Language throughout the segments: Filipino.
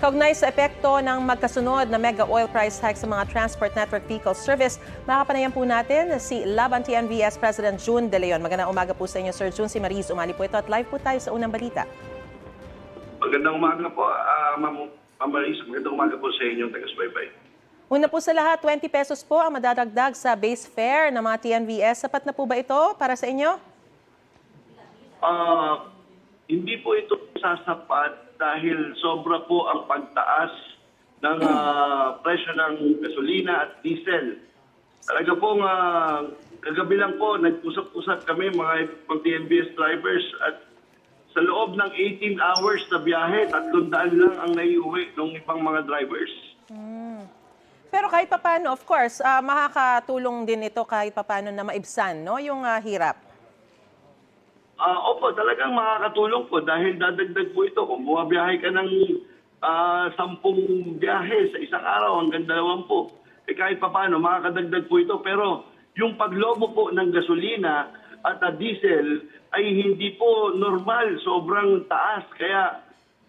Kaugnay sa epekto ng magkasunod na mega oil price hike sa mga transport network vehicle service, makapanayan po natin si Laban TNVS President June De Leon. Magandang umaga po sa inyo, Sir June. Si Mariz umali po ito at live po tayo sa unang balita. Magandang umaga po, Ma'am Maris. Magandang umaga po sa inyong taga-subaybay. Una po sa lahat, 20 pesos po ang madadagdag sa base fare ng mga TNVS. Sapat na po ba ito para sa inyo? Hindi po ito sasapat dahil sobra po ang pagtaas ng presyo ng gasolina at diesel. Talaga pong kagabi lang po, nag-usap-usap kami mga TNVS drivers at sa loob ng 18 hours na biyahe, 300 lang ang naiuwi ng ibang mga drivers. Pero kahit papano, of course, makakatulong din ito kahit papano na maibsan, no, yung hirap. Opo, talagang makakatulong po dahil dadagdag po ito. Kung bumabiyahe ka ng 10 biyahe sa isang araw hanggang 20, kahit paano makakadagdag po ito. Pero yung paglobo po ng gasolina at diesel ay hindi po normal, sobrang taas. Kaya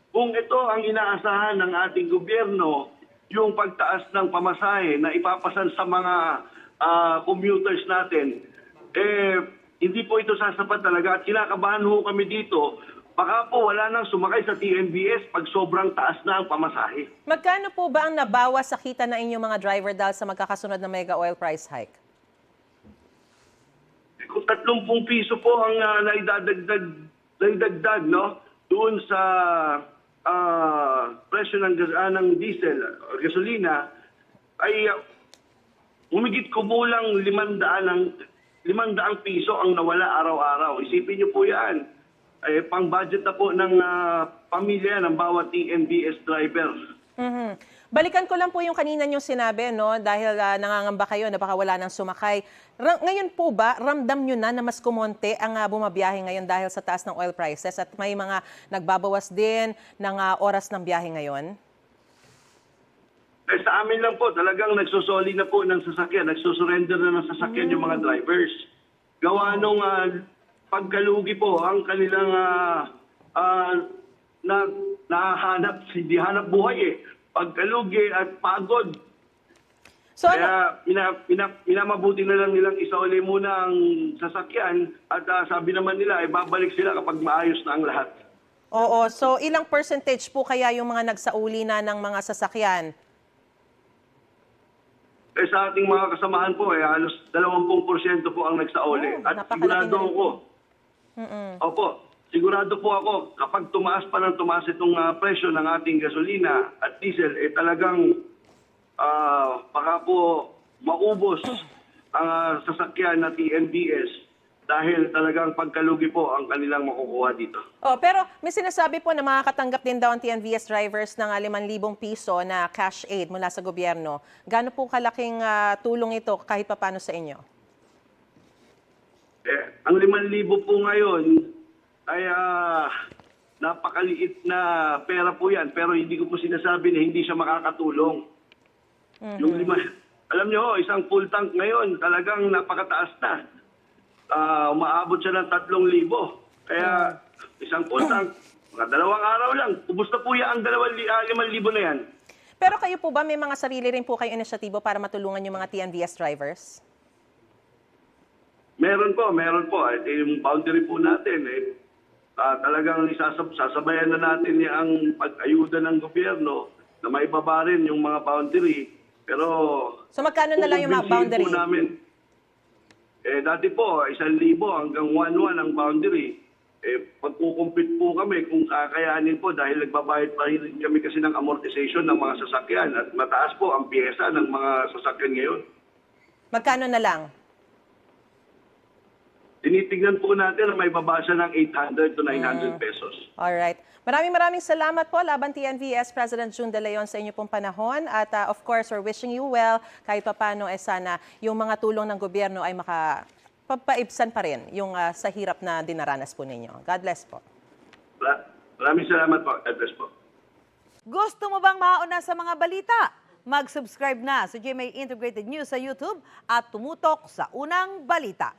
kung ito ang inaasahan ng ating gobyerno, yung pagtaas ng pamasahe na ipapasan sa mga commuters natin, hindi po ito sasapat talaga at kinakabahan ho kami dito. Baka po wala nang sumakay sa TNVS pag sobrang taas na ang pamasahe. Magkano po ba ang nabawas sa kita na inyong mga driver dahil sa magkakasunod na mega oil price hike? Kung 30 piso po ang naidagdag no, doon sa presyo ng diesel o gasolina, ay humigit kumulang 500 piso ang nawala araw-araw. Isipin niyo po yan. Pang-budget na po ng pamilya ng bawat TNVS driver. Balikan ko lang po yung kanina niyong sinabi, no, dahil nangangamba kayo na baka wala nang sumakay. Ngayon po ba, ramdam nyo na mas kumonte ang bumabiyahe ngayon dahil sa taas ng oil prices at may mga nagbabawas din ng oras ng biyahe ngayon? Sa amin lang po, talagang nagsusoli na po ng sasakyan, nagsusurrender na ng sasakyan yung mga drivers. Gawa nung pagkalugi po ang kanilang hindi hanap buhay pagkalugi at pagod. So, kaya pinamabuti na lang nilang isauli muna ang sasakyan at sabi naman nila, babalik sila kapag maayos na ang lahat. Oo, so ilang percentage po kaya yung mga nagsauli na ng mga sasakyan? Sa ating mga kasamahan po, halos 20% po ang nagsauli. At sigurado ako, sigurado po ako, kapag tumaas pa ng tumaas itong presyo ng ating gasolina at diesel, talagang baka po maubos ang sasakyan na TNVS dahil talagang pagkalugi po ang kanilang makukuha dito. Pero may sinasabi po na makakatanggap din daw ang TNVS drivers ng 5,000 piso na cash aid mula sa gobyerno. Gaano po kalaking tulong ito kahit papano sa inyo? Ang 5,000 po ngayon ay napakaliit na pera po yan. Pero hindi ko po sinasabi na hindi siya makakatulong. Yung alam nyo, isang full tank ngayon talagang napakataas na. Umaabot siya ng 3,000. Kaya isang full tank, mga 2 araw lang. Ubus na po yan ang 5,000 na yan. Pero kayo po ba may mga sarili rin po kayo inisyatibo para matulungan yung mga TNVS drivers? Meron po. Yung boundary po natin, talagang sasabayan na natin ang pag-ayuda ng gobyerno na maibaba rin yung mga boundary. Pero so magkano na lang yung mga boundary? Po namin, dati po, 1,000 hanggang 1,100 ang boundary. Pagkukumpit po kami kung kakayanin po dahil nagbabayad pa rin kami kasi ng amortization ng mga sasakyan at mataas po ang piyesa ng mga sasakyan ngayon. Magkano na lang? Tinitignan po natin na may babasa ng 800 to 900 pesos. Alright. Maraming salamat po, Laban TNVS President June De Leon, sa inyo pong panahon. At of course, we're wishing you well. Kahit paano, sana yung mga tulong ng gobyerno ay makapaibsan pa rin yung sa hirap na dinaranas po ninyo. God bless po. Maraming salamat po. God bless po. Gusto mo bang mauna sa mga balita? Mag-subscribe na sa GMA Integrated News sa YouTube at tumutok sa Unang Balita.